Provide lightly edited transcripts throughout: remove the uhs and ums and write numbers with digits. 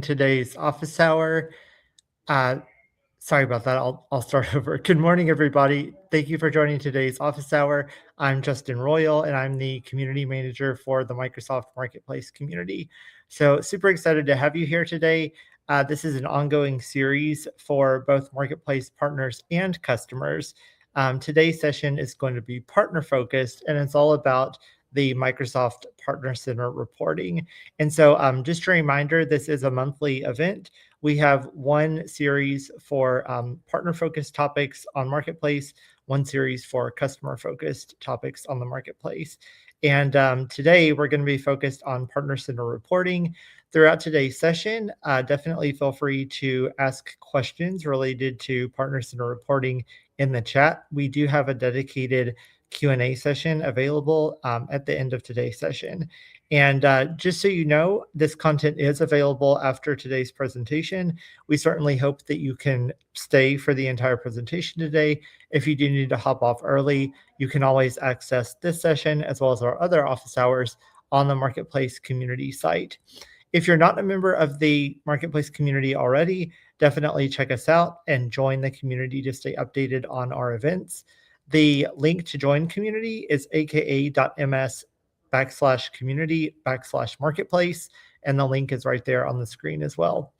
today's office hour. Uh, Sorry about that. I'll start over. Good morning, everybody. Thank you for joining today's office hour. I'm Justin Royal, and I'm the community manager for the Microsoft Marketplace community. So super excited to have you here today. This is an ongoing series for both Marketplace partners and customers. Today's session is going to be partner focused, and it's all about the Microsoft Partner Center reporting. And so just a reminder, this is a monthly event. We have one series for partner-focused topics on Marketplace, one series for customer-focused topics on the Marketplace. And today we're going to be focused on Partner Center reporting. Throughout today's session, definitely feel free to ask questions related to Partner Center reporting in the chat. We do have a dedicated Q&A session available at the end of today's session. And just so you know, this content is available after today's presentation. We certainly hope that you can stay for the entire presentation today. If you do need to hop off early, you can always access this session as well as our other office hours on the Marketplace community site. If you're not a member of the Marketplace community already, definitely check us out and join the community to stay updated on our events. The link to join community is aka.ms/community/marketplace, and the link is right there on the screen as well.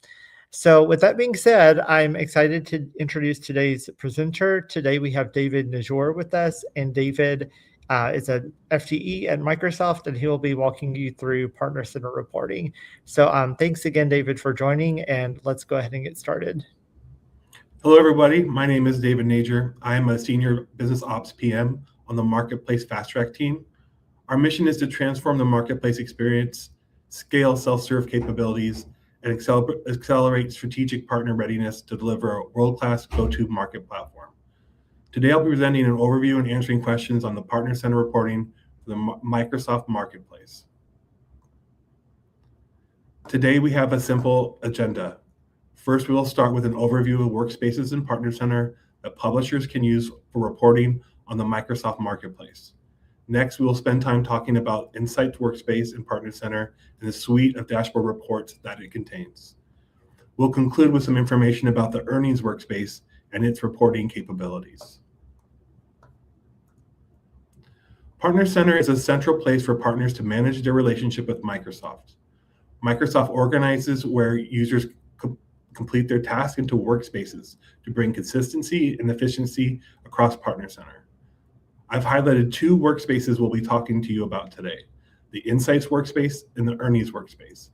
So with that being said, I'm excited to introduce today's presenter. Today we have David Najor with us, and David is a FTE at Microsoft, and he will be walking you through Partner Center reporting. So thanks again, David, for joining, and let's go ahead and get started. Hello, everybody. My name is David Najor. I am a Senior Business Ops PM on the Marketplace Fast Track team. Our mission is to transform the Marketplace experience, scale self-serve capabilities, and accelerate strategic partner readiness to deliver a world-class go-to-market platform. Today, I'll be presenting an overview and answering questions on the Partner Center reporting for the Microsoft Marketplace. Today, we have a simple agenda. First, we will start with an overview of workspaces in Partner Center that publishers can use for reporting on the Microsoft Marketplace. Next, we will spend time talking about Insights Workspace in Partner Center and the suite of dashboard reports that it contains. We'll conclude with some information about the Earnings Workspace and its reporting capabilities. Partner Center is a central place for partners to manage their relationship with Microsoft. Microsoft organizes where users complete their tasks into workspaces to bring consistency and efficiency across Partner Center. I've highlighted two workspaces we'll be talking to you about today, the Insights Workspace and the Earnings Workspace.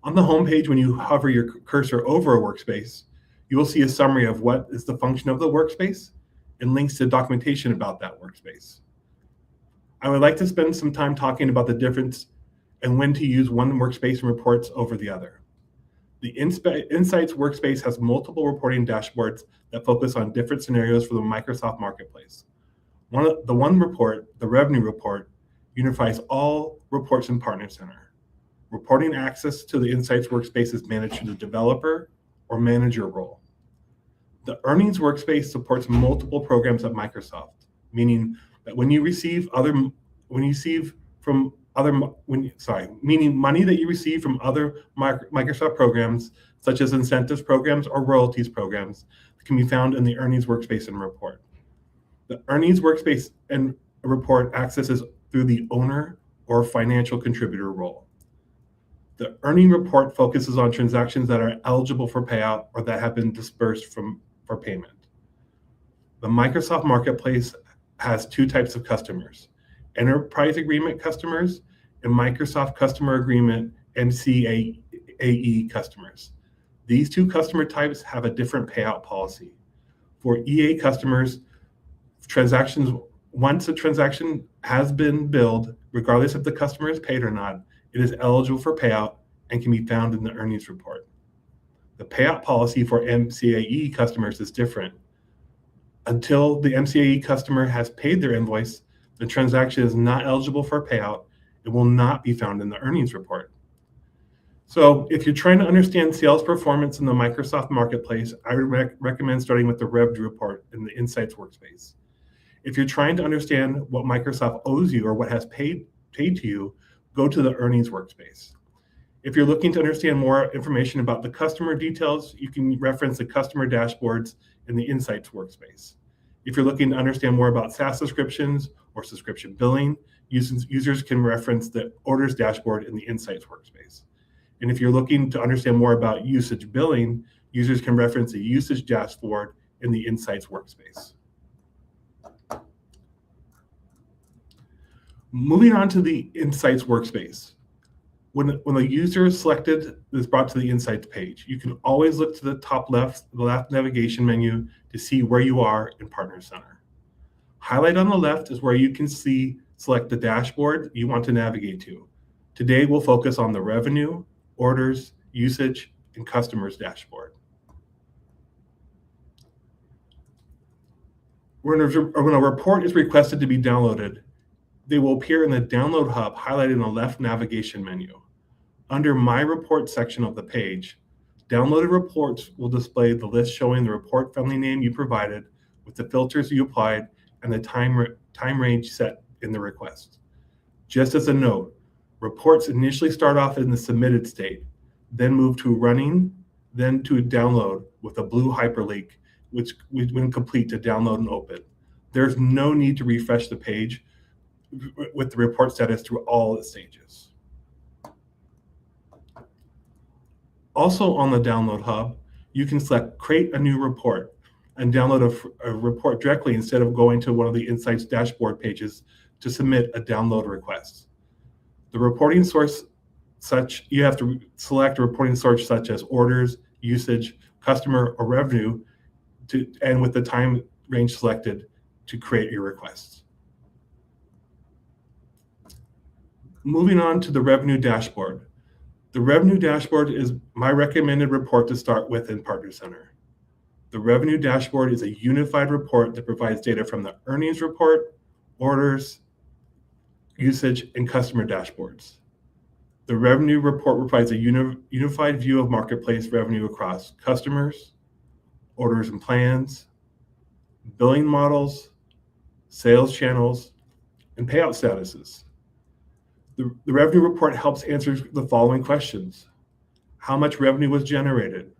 On the homepage, when you hover your cursor over a workspace, you will see a summary of what is the function of the workspace and links to documentation about that workspace. I would like to spend some time talking about the difference and when to use one workspace and reports over the other. The Insights Workspace has multiple reporting dashboards that focus on different scenarios for the Microsoft Marketplace. The revenue report, unifies all reports in Partner Center. Reporting access to the Insights Workspace is managed through the developer or manager role. The Earnings Workspace supports multiple programs at Microsoft, meaning that money that you receive from other Microsoft programs, such as incentives programs or royalties programs, can be found in the Earnings Workspace and report. The Earnings Workspace and report accesses through the owner or financial contributor role. The Earning Report focuses on transactions that are eligible for payout or that have been dispersed for payment. The Microsoft Marketplace has two types of customers: Enterprise Agreement customers and Microsoft Customer Agreement MCA customers. These two customer types have a different payout policy. For EA customers, once a transaction has been billed, regardless if the customer is paid or not, it is eligible for payout and can be found in the earnings report. The payout policy for MCAE customers is different. Until the MCAE customer has paid their invoice, the transaction is not eligible for payout. It will not be found in the earnings report. So if you're trying to understand sales performance in the Microsoft Marketplace, I would recommend starting with the revenue report in the Insights Workspace. If you're trying to understand what Microsoft owes you or what has paid to you, go to the Earnings Workspace. If you're looking to understand more information about the customer details, you can reference the customer dashboards in the Insights workspace. If you're looking to understand more about SaaS subscriptions or subscription billing, users can reference the Orders dashboard in the Insights workspace. And if you're looking to understand more about usage billing, users can reference the Usage dashboard in the Insights workspace. Moving on to the Insights workspace. When the user is selected, is brought to the Insights page, you can always look to the top left, the left navigation menu to see where you are in Partner Center. Highlight on the left is where you can select the dashboard you want to navigate to. Today, we'll focus on the revenue, orders, usage, and customers dashboard. When a report is requested to be downloaded, they will appear in the Download Hub highlighted in the left navigation menu. Under My Report section of the page, downloaded reports will display the list showing the report family name you provided with the filters you applied and the time range set in the request. Just as a note, reports initially start off in the submitted state, then move to running, then to download with a blue hyperlink, which when complete to download and open. There's no need to refresh the page with the report status through all its stages. Also on the Download Hub, you can select Create a New Report and download a report directly instead of going to one of the Insights dashboard pages to submit a download request. The reporting source you have to select a reporting source such as orders, usage, customer, or revenue, and with the time range selected to create your requests. Moving on to the Revenue Dashboard. The Revenue Dashboard is my recommended report to start with in Partner Center. The Revenue Dashboard is a unified report that provides data from the earnings report, orders, usage, and customer dashboards. The Revenue Report provides a unified view of marketplace revenue across customers, orders and plans, billing models, sales channels, and payout statuses. The Revenue Report helps answer the following questions. How much revenue was generated?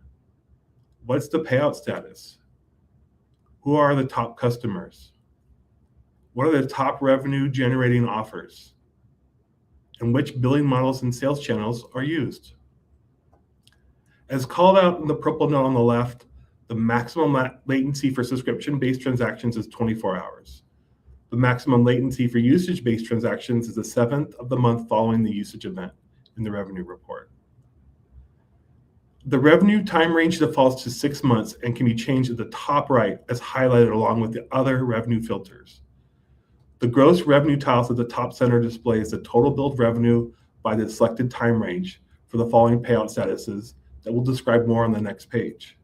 What's the payout status? Who are the top customers? What are the top revenue generating offers? And which billing models and sales channels are used? As called out in the purple note on the left, the maximum latency for subscription-based transactions is 24 hours. The maximum latency for usage-based transactions is the 7th of the month following the usage event in the Revenue Report. The revenue time range defaults to 6 months and can be changed at the top right as highlighted along with the other revenue filters. The gross revenue tiles at the top center displays the total billed revenue by the selected time range for the following payout statuses that we'll describe more on the next page,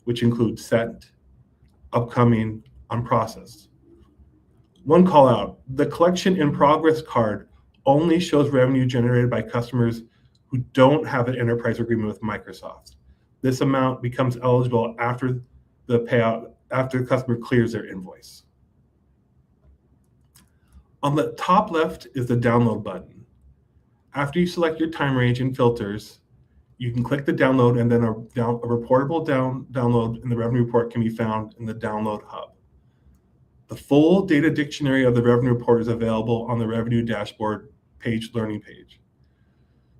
which include sent, upcoming, unprocessed. One call out, the collection in progress card only shows revenue generated by customers who don't have an enterprise agreement with Microsoft. This amount becomes eligible after the payout, after the customer clears their invoice. On the top left is the download button. After you select your time range and filters, you can click the download and then a reportable download in the Revenue Report can be found in the Download Hub. The full data dictionary of the Revenue Report is available on the Revenue Dashboard learning page.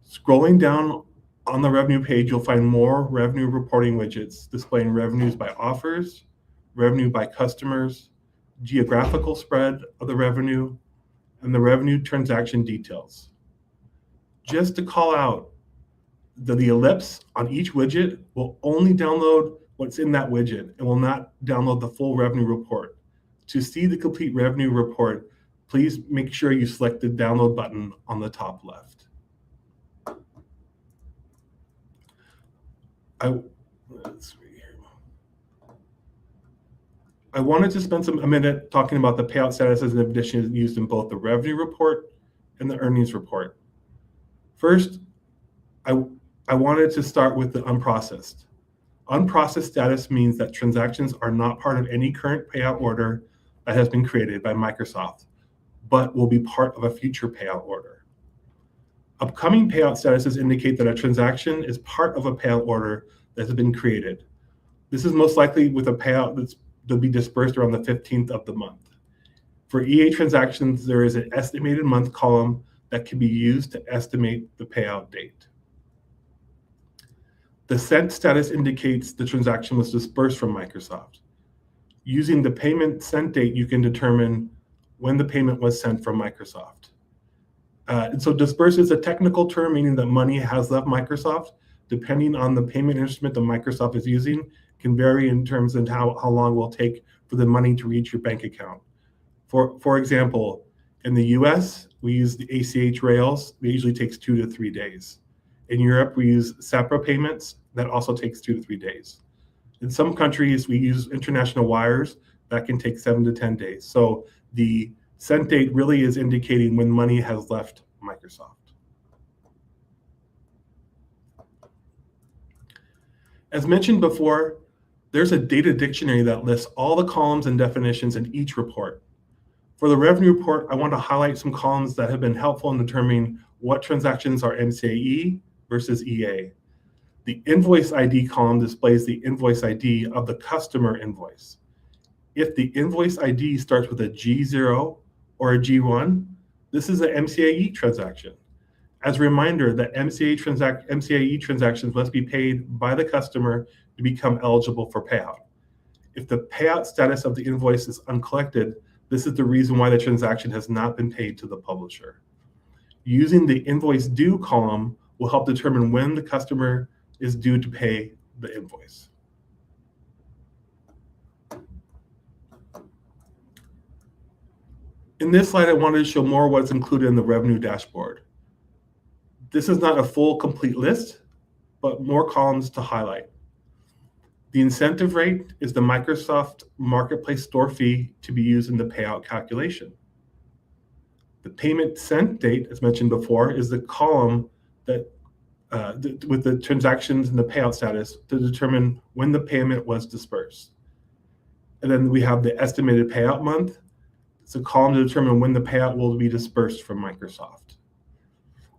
Scrolling down on the revenue page, you'll find more revenue reporting widgets displaying revenues by offers, revenue by customers, geographical spread of the revenue, and the revenue transaction details. Just to call out, the ellipse on each widget will only download what's in that widget and will not download the full revenue report. To see the complete revenue report, please make sure you select the download button on the top left. I wanted to spend a minute talking about the payout status as an addition used in both the revenue report and the earnings report. First, I wanted to start with the unprocessed. Unprocessed status means that transactions are not part of any current payout order that has been created by Microsoft, but will be part of a future payout order. Upcoming payout statuses indicate that a transaction is part of a payout order that has been created. This is most likely with a payout that'll be dispersed around the 15th of the month. For EA transactions, there is an estimated month column that can be used to estimate the payout date. The sent status indicates the transaction was dispersed from Microsoft. Using the payment sent date, you can determine when the payment was sent from Microsoft. And so disperse is a technical term meaning that money has left Microsoft. Depending on the payment instrument that Microsoft is using, can vary in terms of how long it will take for the money to reach your bank account. For example, in the US, we use the ACH rails. It usually takes 2 to 3 days. In Europe, we use SEPA payments. That also takes 2 to 3 days. In some countries, we use international wires. That can take 7 to 10 days. So the sent date really is indicating when money has left Microsoft. As mentioned before, there's a data dictionary that lists all the columns and definitions in each report. For the revenue report, I want to highlight some columns that have been helpful in determining what transactions are MCA versus EA. The invoice ID column displays the invoice ID of the customer invoice. If the invoice ID starts with a G0 or a G1, this is an MCAE transaction. As a reminder that MCAE transactions must be paid by the customer to become eligible for payout. If the payout status of the invoice is uncollected, this is the reason why the transaction has not been paid to the publisher. Using the invoice due column will help determine when the customer is due to pay the invoice. In this slide, I wanted to show more what's included in the revenue dashboard. This is not a full, complete list, but more columns to highlight. The incentive rate is the Microsoft Marketplace store fee to be used in the payout calculation. The payment sent date, as mentioned before, is the column that with the transactions and the payout status to determine when the payment was dispersed. And then we have the estimated payout month. It's a column to determine when the payout will be dispersed from Microsoft.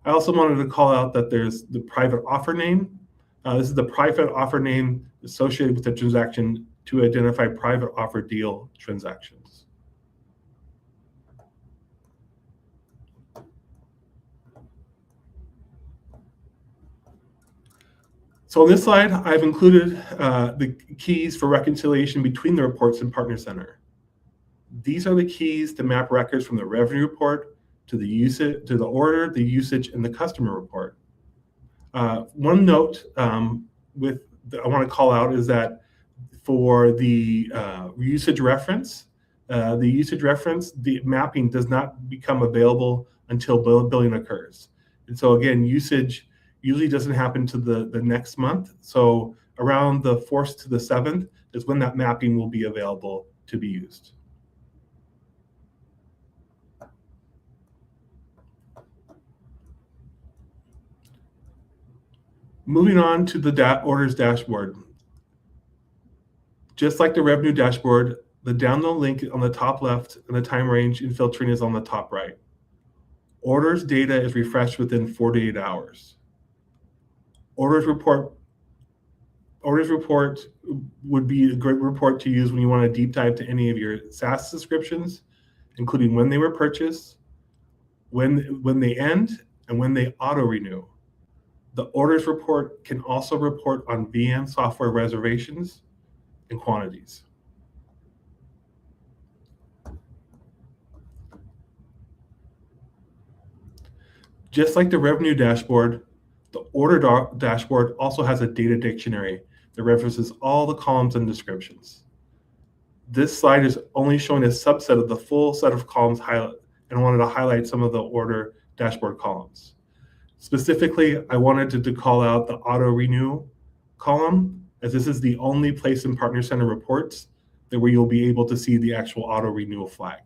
I also wanted to call out that there's the private offer name. This is the private offer name associated with the transaction to identify private offer deal transactions. So on this slide, I've included the keys for reconciliation between the reports in Partner Center. These are the keys to map records from the revenue report to the usage, to the order, the usage, and the customer report. One note I want to call out is that for the usage reference, the mapping does not become available until billing occurs. And so again, usage usually doesn't happen to the next month. So around the 4th to the 7th is when that mapping will be available to be used. Moving on to the orders dashboard. Just like the revenue dashboard, the download link on the top left and the time range and filtering is on the top right. Orders data is refreshed within 48 hours. Orders report would be a great report to use when you want to deep dive to any of your SaaS subscriptions, including when they were purchased, when they end, and when they auto-renew. The orders report can also report on VM software reservations and quantities. Just like the revenue dashboard, the order dashboard also has a data dictionary that references all the columns and descriptions. This slide is only showing a subset of the full set of columns and I wanted to highlight some of the order dashboard columns. Specifically, I wanted to call out the auto renew column, as this is the only place in Partner Center reports where you'll be able to see the actual auto renewal flag.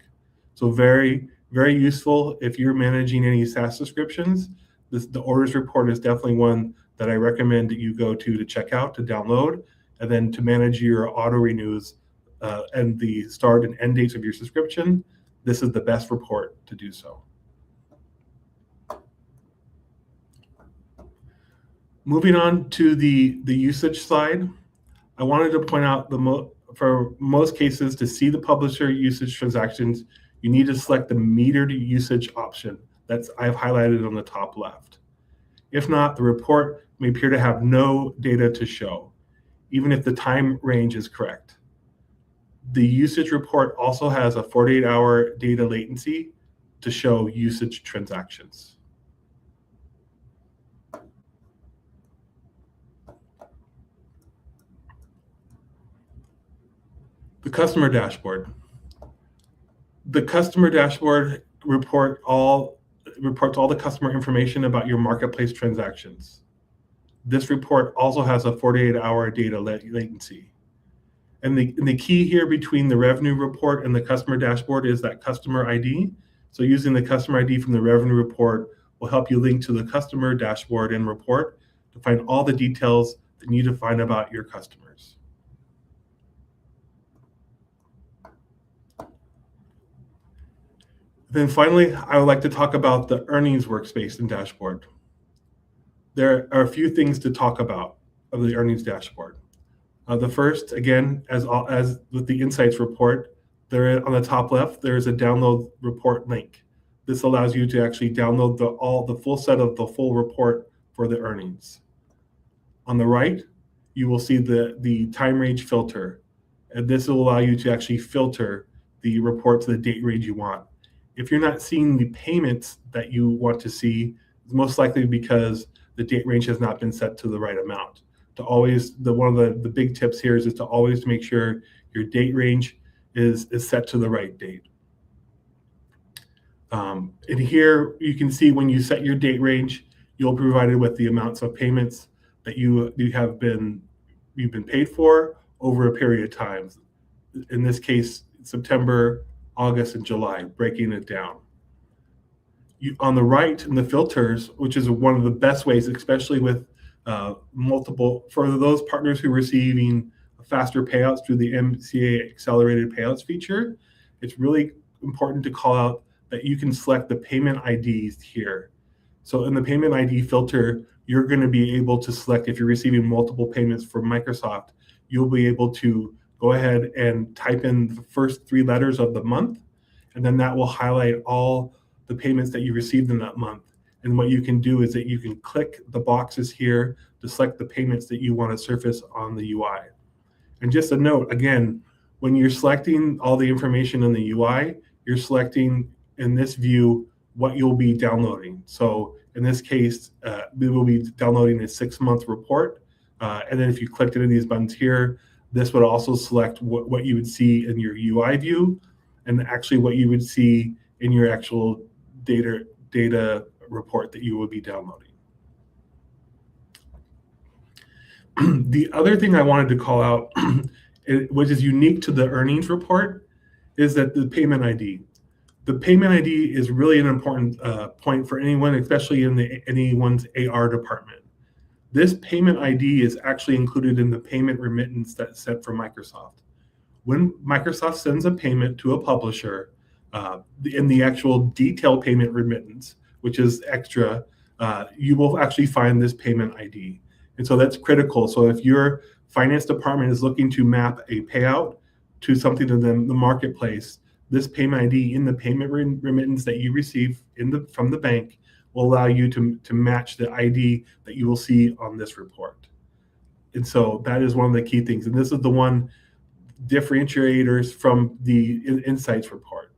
So very, very useful if you're managing any SaaS subscriptions. The orders report is definitely one that I recommend that you go to check out, to download, and then to manage your auto renews and the start and end dates of your subscription. This is the best report to do so. Moving on to the usage side, I wanted to point out for most cases, to see the publisher usage transactions, you need to select the metered usage option that's I've highlighted on the top left. If not, the report may appear to have no data to show, even if the time range is correct. The usage report also has a 48-hour data latency to show usage transactions. The customer dashboard. The customer dashboard reports all the customer information about your marketplace transactions. This report also has a 48-hour data latency. And the key here between the revenue report and the customer dashboard is that customer ID. So using the customer ID from the revenue report will help you link to the customer dashboard and report to find all the details that you need to find about your customers. Then finally, I would like to talk about the earnings workspace and dashboard. There are a few things to talk about of the earnings dashboard. The first, again, as with the insights report, there on the top left, there is a download report link. This allows you to actually download the full set of the full report for the earnings. On the right, you will see the time range filter, and this will allow you to actually filter the report to the date range you want. If you're not seeing the payments that you want to see, it's most likely because the date range has not been set to the right amount. One of the big tips here is to always make sure your date range is set to the right date. And here you can see when you set your date range, you'll be provided with the amounts of payments that you've been paid for over a period of time. In this case, September, August, and July, breaking it down. On the right in the filters, which is one of the best ways, especially with for those partners who are receiving faster payouts through the MCA accelerated payouts feature, it's really important to call out that you can select the payment IDs here. So in the payment ID filter, you're going to be able to select, if you're receiving multiple payments from Microsoft, you'll be able to go ahead and type in the first 3 letters of the month, and then that will highlight all the payments that you received in that month. And what you can do is that you can click the boxes here to select the payments that you want to surface on the UI. And just a note, again, when you're selecting all the information in the UI, you're selecting in this view what you'll be downloading. So in this case, we will be downloading a 6-month report. And then if you clicked any of these buttons here, this would also select what you would see in your UI view, and actually what you would see in your actual data report that you will be downloading. The other thing I wanted to call out, which is unique to the earnings report, is that the payment ID. The payment ID is really an important point for anyone, especially in anyone's AR department. This payment ID is actually included in the payment remittance that's sent from Microsoft. When Microsoft sends a payment to a publisher, in the actual detailed payment remittance, which is extra, you will actually find this payment ID. And so that's critical. So if your finance department is looking to map a payout to something in the marketplace, this payment ID in the payment remittance that you receive from the bank will allow you to match the ID that you will see on this report. And so that is one of the key things. And this is the one differentiators from the insights report.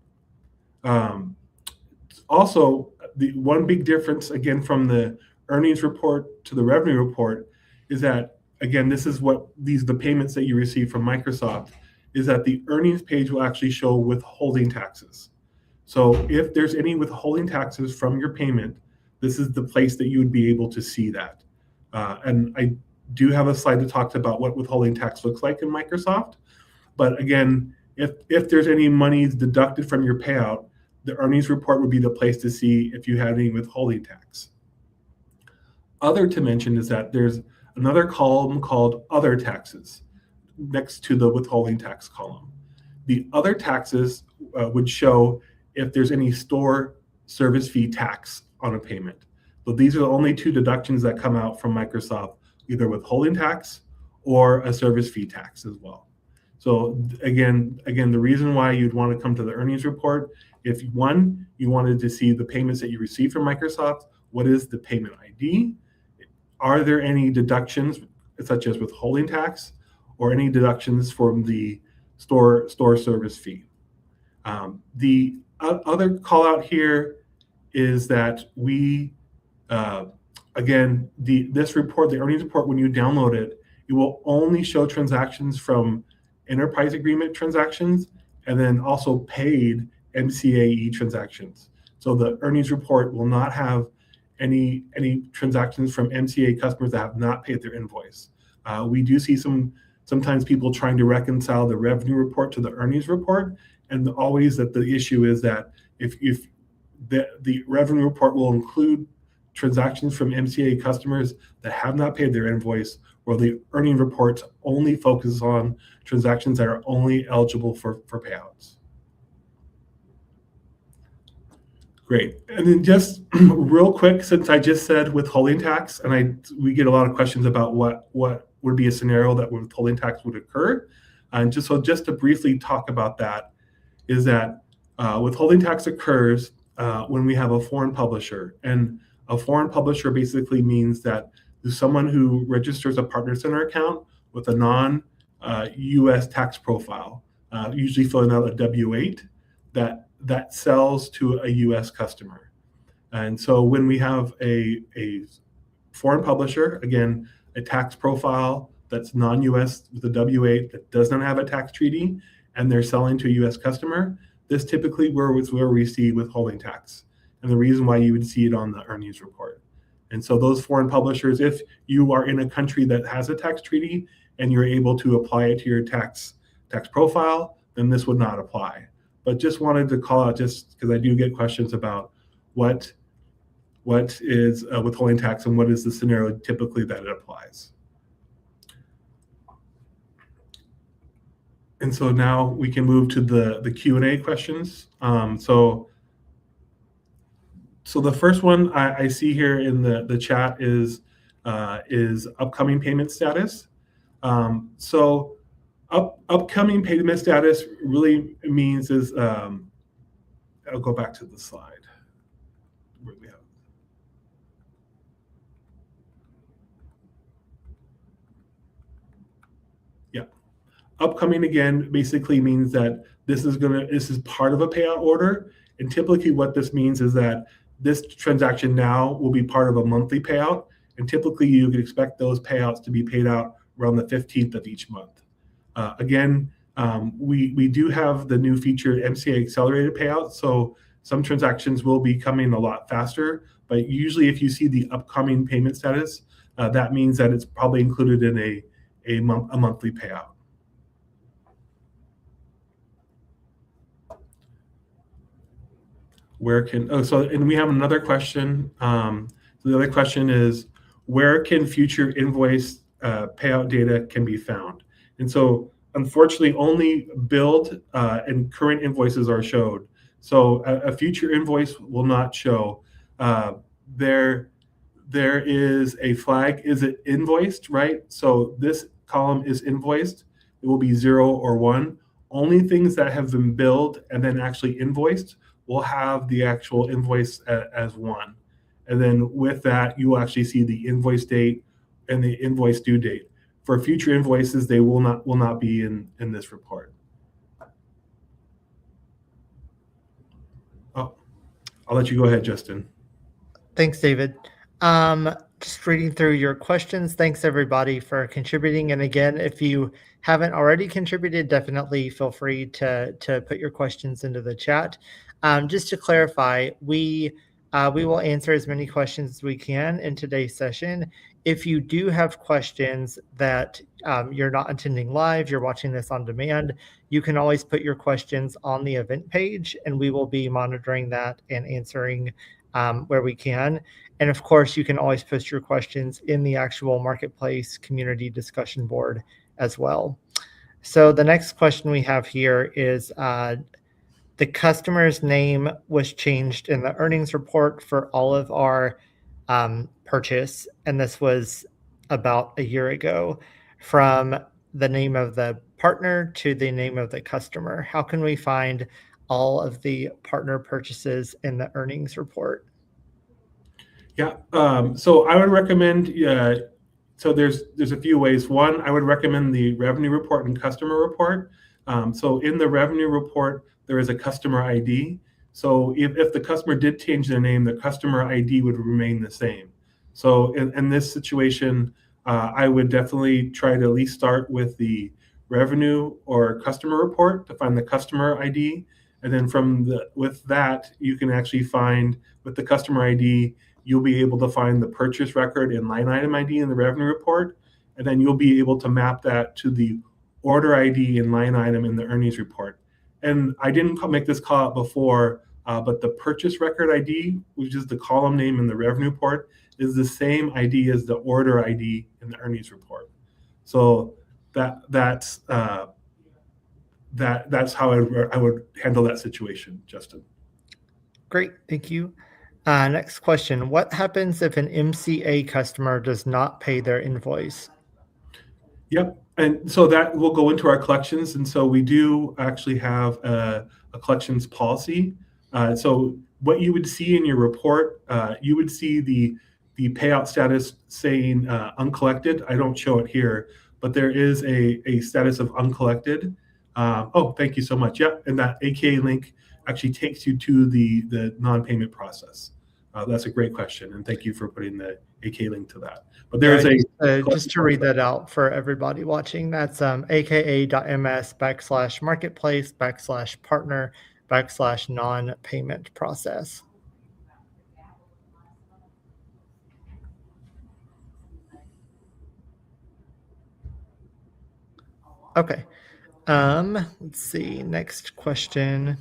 Also, the one big difference, again, from the earnings report to the revenue report is that, again, this is the payments that you receive from Microsoft, is that the earnings page will actually show withholding taxes. So if there's any withholding taxes from your payment, this is the place that you would be able to see that. And I do have a slide that talks about what withholding tax looks like in Microsoft. But again, if there's any monies deducted from your payout, the earnings report would be the place to see if you had any withholding tax. Other to mention is that there's another column called other taxes next to the withholding tax column. The other taxes would show if there's any store service fee tax on a payment. So these are the only two deductions that come out from Microsoft, either withholding tax or a service fee tax as well. So again, the reason why you'd want to come to the earnings report, if one, you wanted to see the payments that you received from Microsoft, what is the payment ID? Are there any deductions such as withholding tax or any deductions from the store service fee? The other call out here is that we, again, this report, the earnings report, when you download it, it will only show transactions from enterprise agreement transactions and then also paid MCAE transactions. So the earnings report will not have any transactions from MCA customers that have not paid their invoice. We do see sometimes people trying to reconcile the revenue report to the earnings report, and always that the issue is that if the revenue report will include transactions from MCA customers that have not paid their invoice, or the earning report only focuses on transactions that are only eligible for payouts. Great. And then just real quick, since I just said withholding tax, and we get a lot of questions about what would be a scenario that withholding tax would occur. And just to briefly talk about that, is that withholding tax occurs when we have a foreign publisher. And a foreign publisher basically means that there's someone who registers a Partner Center account with a non-US tax profile, usually filling out a W-8, that sells to a US customer. And so when we have a foreign publisher, again, a tax profile that's non-US with a W-8 that does not have a tax treaty, and they're selling to a US customer, this typically is where we see withholding tax, and the reason why you would see it on the earnings report. And so those foreign publishers, if you are in a country that has a tax treaty and you're able to apply it to your tax profile, then this would not apply. But just wanted to call out, just because I do get questions about what is withholding tax and what is the scenario typically that it applies. And so now we can move to the Q&A questions. So the first one I see here in the chat is upcoming payment status. So upcoming payment status really means is, I'll go back to the slide. Where we have. Yeah. Upcoming again basically means that this is part of a payout order. And typically what this means is that this transaction now will be part of a monthly payout. And typically you could expect those payouts to be paid out around the 15th of each month. Again, we do have the new feature MCA accelerated payouts. So some transactions will be coming a lot faster, but usually if you see the upcoming payment status, that means that it's probably included in a monthly payout. And we have another question. So the other question is, where can future invoice payout data can be found? And so unfortunately only billed and current invoices are showed. So a future invoice will not show. There is a flag, is it invoiced, right? So this column is invoiced. It will be 0 or 1. Only things that have been billed and then actually invoiced will have the actual invoice as 1. And then with that, you will actually see the invoice date and the invoice due date. For future invoices, they will not be in this report. Oh, I'll let you go ahead, Justin. Thanks, David. Just reading through your questions. Thanks everybody for contributing. And again, if you haven't already contributed, definitely feel free to put your questions into the chat. Just to clarify, we will answer as many questions as we can in today's session. If you do have questions that you're not attending live, you're watching this on demand, you can always put your questions on the event page, and we will be monitoring that and answering where we can. And of course, you can always post your questions in the actual Marketplace community discussion board as well. So the next question we have here is, the customer's name was changed in the earnings report for all of our purchase, and this was about a year ago, from the name of the partner to the name of the customer. How can we find all of the partner purchases in the earnings report? Yeah. So I would recommend. So there's a few ways. One, I would recommend the revenue report and customer report. So in the revenue report, there is a customer ID. So if the customer did change their name, the customer ID would remain the same. So in this situation, I would definitely try to at least start with the revenue or customer report to find the customer ID, and then with that, you can actually find with the customer ID, you'll be able to find the purchase record and line item ID in the revenue report, and then you'll be able to map that to the order ID and line item in the earnings report. And I didn't make this call out before, but the purchase record ID, which is the column name in the revenue report, is the same ID as the order ID in the earnings report. So that's how I would handle that situation, Justin. Great, thank you. Next question. What happens if an MCA customer does not pay their invoice? Yep. And so that will go into our collections. And so we do actually have a collections policy. So what you would see in your report, you would see the payout status saying uncollected. I don't show it here, but there is a status of uncollected. Oh, thank you so much. Yep. And that AKA link actually takes you to the non-payment process. That's a great question. And thank you for putting the AKA link to that. But there is just to read that out for everybody watching, that's aka.ms/marketplace/partner/non-payment process. Okay. Let's see. Next question.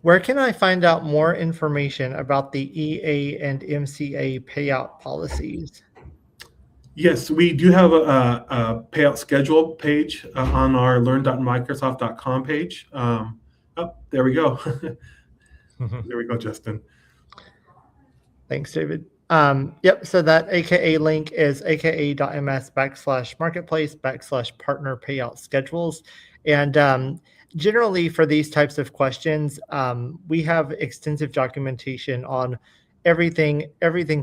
Where can I find out more information about the EA and MCA payout policies? Yes, we do have a payout schedule page on our learn.microsoft.com page. Oh, there we go. There we go, Justin. Thanks, David. Yep, so that AKA link is aka.ms/marketplace/partner payout schedules. And generally for these types of questions, we have extensive documentation on everything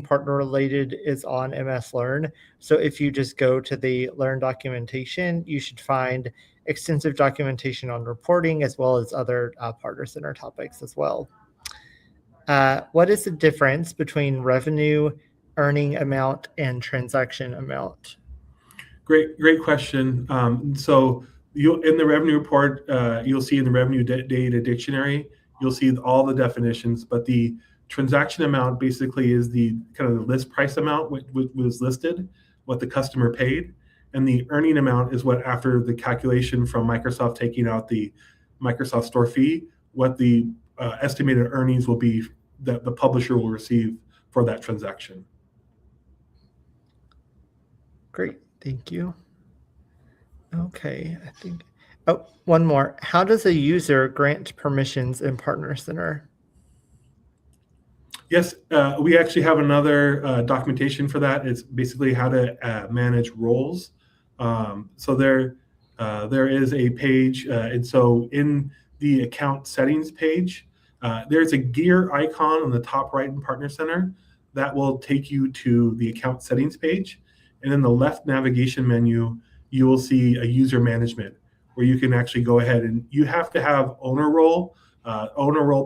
partner related is on MS Learn. So if you just go to the Learn documentation, you should find extensive documentation on reporting as well as other partner center topics as well. What is the difference between revenue, earning amount, and transaction amount? Great question. So in the revenue report, you'll see in the revenue data dictionary, you'll see all the definitions, but the transaction amount basically is the kind of the list price amount which was listed, what the customer paid, and the earning amount is what, after the calculation from Microsoft taking out the Microsoft Store fee, what the estimated earnings will be that the publisher will receive for that transaction. Great, thank you. Okay, I think, oh, one more. How does a user grant permissions in Partner Center? Yes, we actually have another documentation for that. It's basically how to manage roles. So there is a page, and so in the account settings page, there's a gear icon on the top right in Partner Center that will take you to the account settings page. And in the left navigation menu, you will see a user management where you can actually go ahead, and you have to have owner role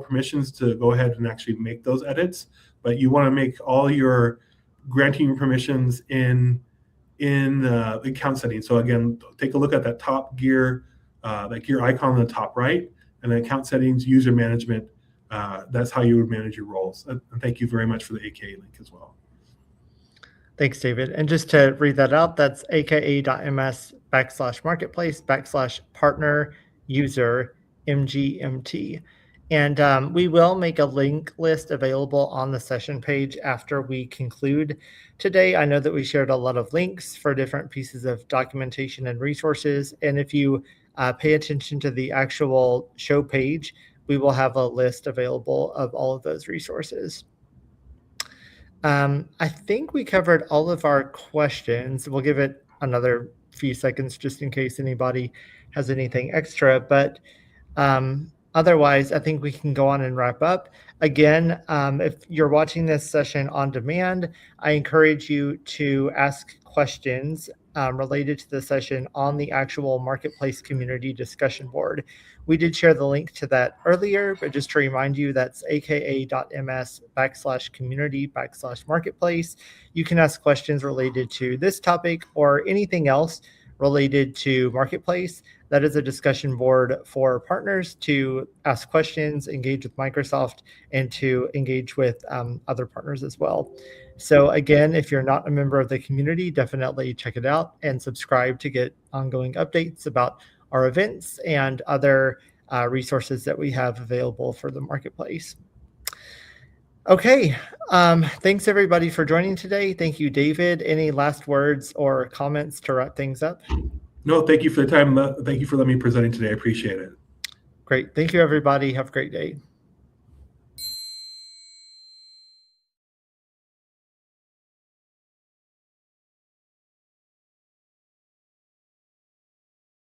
permissions to go ahead and actually make those edits. But you want to make all your granting permissions in the account settings. So again, take a look at that top gear, that gear icon on the top right, and the account settings, user management. That's how you would manage your roles. And thank you very much for the AKA link as well. Thanks, David. And just to read that out, that's aka.ms/marketplace/partner user MGMT. And we will make a link list available on the session page after we conclude today. I know that we shared a lot of links for different pieces of documentation and resources. And if you pay attention to the actual show page, we will have a list available of all of those resources. I think we covered all of our questions. We'll give it another few seconds just in case anybody has anything extra, but otherwise, I think we can go on and wrap up. Again, if you're watching this session on demand, I encourage you to ask questions related to the session on the actual Marketplace community discussion board. We did share the link to that earlier, but just to remind you, that's aka.ms/community/marketplace. You can ask questions related to this topic or anything else related to Marketplace. That is a discussion board for partners to ask questions, engage with Microsoft, and to engage with other partners as well. So again, if you're not a member of the community, definitely check it out and subscribe to get ongoing updates about our events and other resources that we have available for the Marketplace. Okay, thanks everybody for joining today. Thank you, David. Any last words or comments to wrap things up? No, thank you for the time. Thank you for letting me present today. I appreciate it. Great. Thank you, everybody. Have a great day.